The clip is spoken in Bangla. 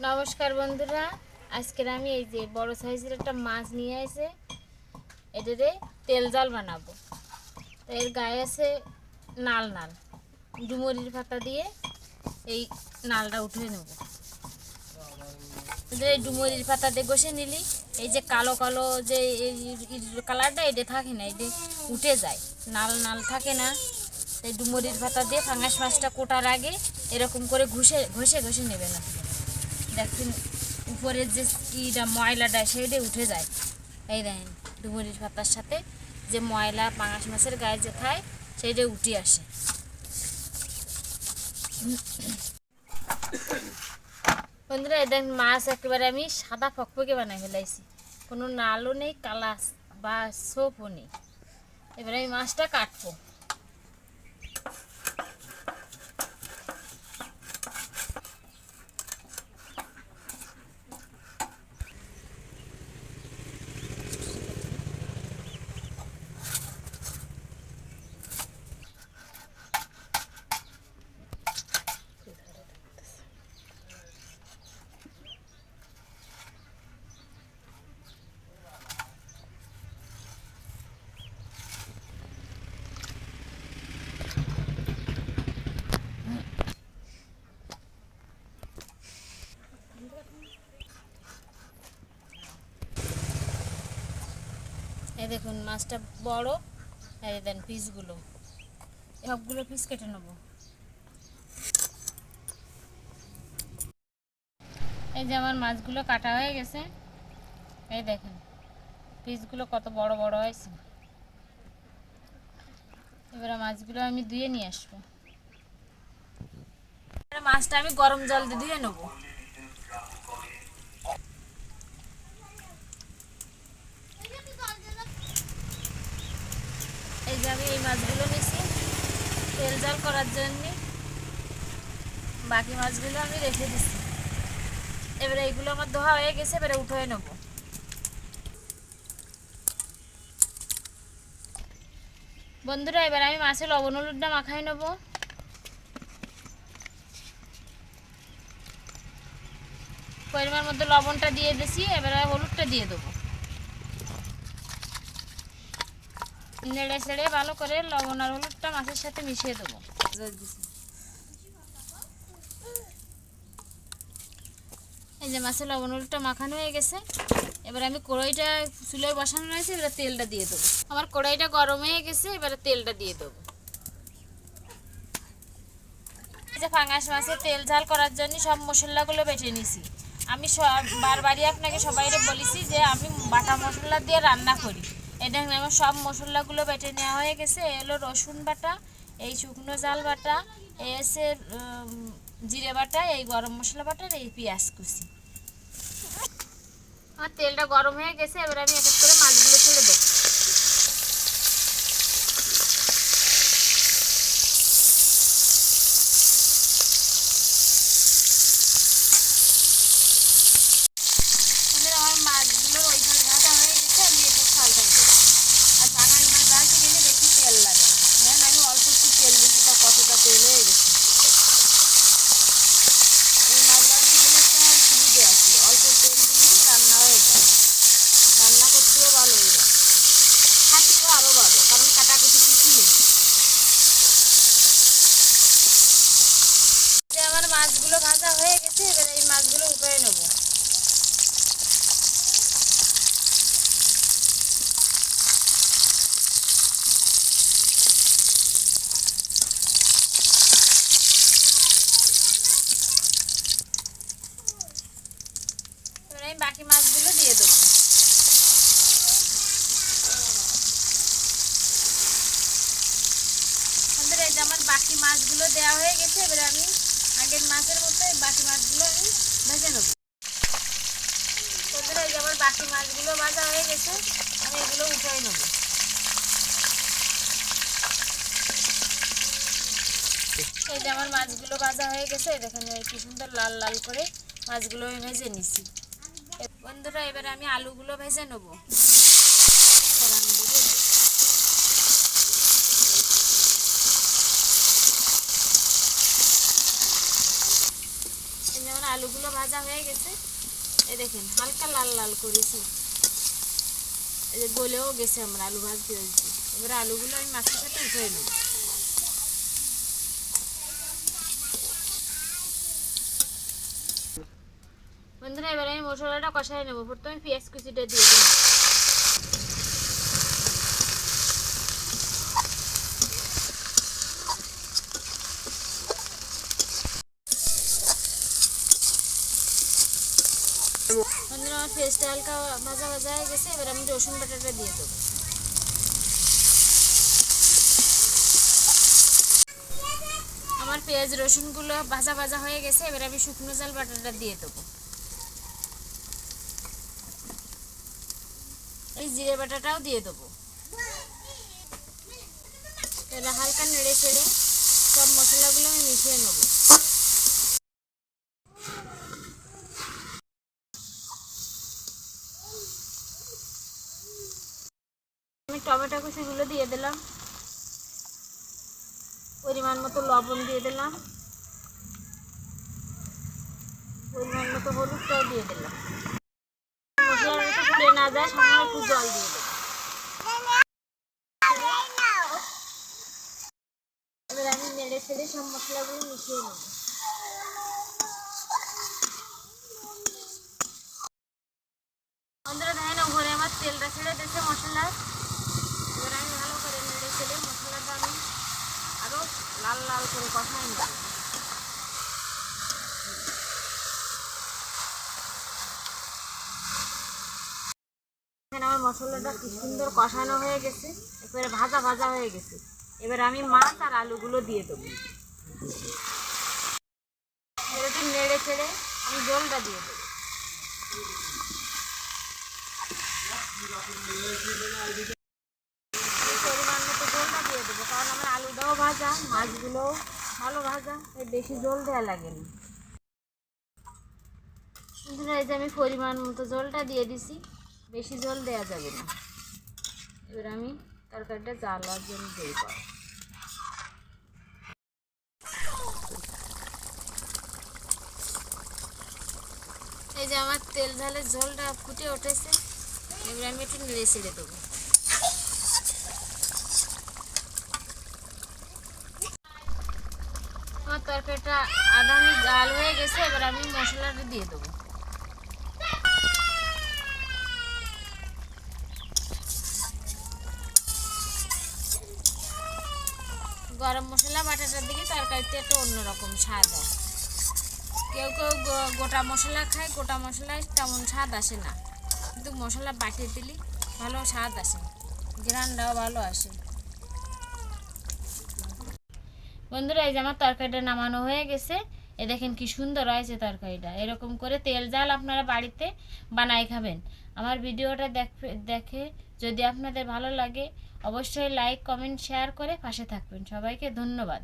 নমস্কার বন্ধুরা, আজকের আমি এই যে বড় সাইজের একটা মাছ নিয়ে এসে এটারে তেল জাল বানাবো। তো এর গায়ে আছে নাল নাল, ডুমুরির পাতা দিয়ে এই নালটা উঠিয়ে নেব। এই ডুমুরির পাতা দিয়ে ঘষে নিলি এই যে কালো কালো যে কালারটা এটা থাকে না, এটা উঠে যায়, নাল নাল থাকে না। এই ডুমুরির পাতা দিয়ে ফাঙ্গাস মাছটা কোটার আগে এরকম করে ঘষে ঘষে ঘষে নেবে না, দেখুন উপরের যে ইটা ময়লাটা সেইটা উঠে যায়। এই দেখেন ডুমুরির পাতার সাথে যে ময়লা পাঙাশ মাছের গায়ে যে খায় সেইটা উঠে আসে। বন্ধুরা এই দেখেন মাছ একেবারে আমি সাদা ফকফকে বানাই ফেলাইছি, কোনো নালও নেই, কালা বা সোপও নেই। এবারে আমি মাছটা কাটবো। এই দেখুন মাছটা বড়, এই দেন পিসগুলো, সবগুলো পিস কেটে নেবো। এই যে আমার মাছগুলো কাটা হয়ে গেছে, এই দেখেন পিসগুলো কত বড় বড় হয়েছে। এবারে মাছগুলো আমি ধুয়ে নিয়ে আসবো। মাছটা আমি গরম জল দিয়ে ধুয়ে নেবো। এই যে আমি এই মাছগুলো নিয়েছি তেল জাল করার জন্য, বাকি মাছগুলো আমি রেখে দিচ্ছি। এবারে এইগুলো আমার ধোয়া হয়ে গেছে, এবারে উঠে নেবো। বন্ধুরা এবার আমি মাছের লবণ হলুদটা মাখাই নেবো। পরিমাণ মতো লবণটা দিয়ে দিছি, এবারে হলুদটা দিয়ে দেবো। নেড়ে ছেড়ে ভালো করে লবণ আর হলুদটা মাছের সাথে মিশিয়ে দেবো। এই যে মাছের লবণ হলুদটা মাখানো হয়ে গেছে, এবার আমি কড়াইটা চুলায় বসানো রয়েছে, এবারে তেলটা দিয়ে দেবো। আমার কড়াইটা গরম হয়ে গেছে, এবারে তেলটা দিয়ে দেবো। এই যে ফাঙ্গাস মাছের তেল ঝাল করার জন্য সব মশলাগুলো বেটে নিছি। আমি বারবারই আপনাকে সবাই বলেছি যে আমি বাটা মশলা দিয়ে রান্না করি। এই দেখেন আমার সব মশলাগুলো বেটে নেওয়া হয়ে গেছে। এই হলো রসুন বাটা, এই শুকনো জাল বাটা, এই এসে জিরে বাটা, এই গরম মশলা বাটা, এই পেঁয়াজ কুচি। আমার তেলটা গরম হয়ে গেছে, এবার আমি এক এক করে মাছগুলো ছেড়ে দেবো। আমার মাছগুলো ওই ঝাল ভাজা হয়ে গেছে, আমি এটা ছালটা দেবো। আর বাঙালি মাছ ভাজতে গেলে বেশি তেল লাগে না, দেখেন আমি অল্প একটু তেল দিচ্ছি, তা কতটা তেল হয়ে গেছে। এই মাছ ভাজতে গেলে একটা সুবিধে আছে, অল্প তেল দিলেই রান্না হয়ে যায়, রান্না করতেও ভালো হয়ে যায়, খাতেও আরও ভালো, কারণ কাটাকুটি কিছু নেই। আমার মাছগুলো ভাজা হয়ে গেছে, এবার এই মাছগুলো উঠে নেবো। এবার আমি বাকি মাছগুলো দিয়ে দেবো। এই যে আমার বাকি মাছগুলো দেওয়া হয়ে গেছে, এবারে আমি আগের মাছের মতো এই বাকি মাছগুলো আমি ভেজে নেবো। বন্ধুরা এই যে আমার বাকি মাছগুলো ভাজা হয়ে গেছে, আমি এগুলো উঠাই নেবো। এই যে আমার মাছগুলো ভাজা হয়ে গেছে, দেখেন কি সুন্দর লাল লাল করে মাছগুলো আমি ভেজে নিছি। বন্ধুরা এবারে আমি আলুগুলো ভেজে নেবো। আলুগুলো ভাজা হয়ে গেছে, এই দেখেন হালকা লাল লাল করেছি, এই যে গলেও গেছে, আমরা আলু ভাজতে হয়েছি। এবার আলুগুলো আমি মাছের সাথে উঠিয়ে নেব। বন্ধুরা এবার আমি মশলাটা কষাই নেবো। প্রথমে পেঁয়াজ কুচিটা দিয়ে দেবো। বন্ধুরা আমার পেঁয়াজটা হালকা ভাজা ভাজা হয়ে গেছে, এবার আমি রসুন বাটাটা দিয়ে দেবো। আমার পেঁয়াজ রসুনগুলো ভাজা ভাজা হয়ে গেছে, এবার আমি শুকনো ঝাল বাটাটা দিয়ে দেবো। এই জিরে বাটাটাও দিয়ে দেবো। এবার হালকা নেড়ে চেড়ে সব মশলাগুলো আমি মিশিয়ে নেবো। আমি টমেটো কুচিগুলো দিয়ে দিলাম, পরিমাণ মতো লবণ দিয়ে দিলাম, পরিমাণ মতো হলুদটাও দিয়ে দিলাম। মশলাটা একটু পুড়ে না যায় সামান্য একটু জল দিয়ে দেবো। এবার আমি নেড়ে ছেড়ে সব মশলাগুলো মিশিয়ে নেব। বন্ধুরা দেখেন ওপরে আমার তেলটা ছেড়ে দিয়েছে মশলার। এবার আমি ভালো করে নেড়ে ছেড়ে মশলাটা আমি আরও লাল লাল করে কষাই নেব। এখানে আমার মশলাটা কি সুন্দর কষানো হয়ে গেছে, এবারে ভাজা ভাজা হয়ে গেছে। এবার আমি মাছ আর আলুগুলো দিয়ে দেবো। একটু নেড়ে ছেড়ে আমি জলটা দিয়ে দেবো। পরিমাণ মতো জলটা দিয়ে দেবো, কারণ আমার আলুটাও ভাজা, মাছগুলোও ভালো ভাজা, তাই বেশি জল দেওয়া লাগে না। এই যে আমি পরিমাণ মতো জলটা দিয়ে দিছি, বেশি জল দেওয়া যাবে না। এবার আমি তরকারিটা জ্বালার জন্য দিয়ে পাবো। এই যে আমার তেল ঝালের ঝোলটা ফুটে উঠেছে, এবার আমি একটু নেড়ে ছেড়ে দেবো। আমার তরকারিটা আদানি জাল হয়ে গেছে, এবার আমি মশলাটা দিয়ে দেবো। গরম মশলা বাটাটার দিকে তরকারিতে একটা অন্যরকম স্বাদ হয়। কেউ কেউ গোটা মশলা খায়, গোটা মশলায় তেমন স্বাদ আসে না, কিন্তু মশলা বাটিয়ে দিলে ভালো স্বাদ আসে, ঘ্রাণটাও ভালো আসে। বন্ধুরা এই যে আমার তরকারিটা নামানো হয়ে গেছে, এ দেখেন কি সুন্দর হয়েছে তরকারিটা। এরকম করে তেল জাল আপনারা বাড়িতে বানাই খাবেন। আমার ভিডিওটা দেখে যদি আপনাদের ভালো লাগে অবশ্যই লাইক কমেন্ট শেয়ার করে পাশে থাকবেন। সবাইকে ধন্যবাদ।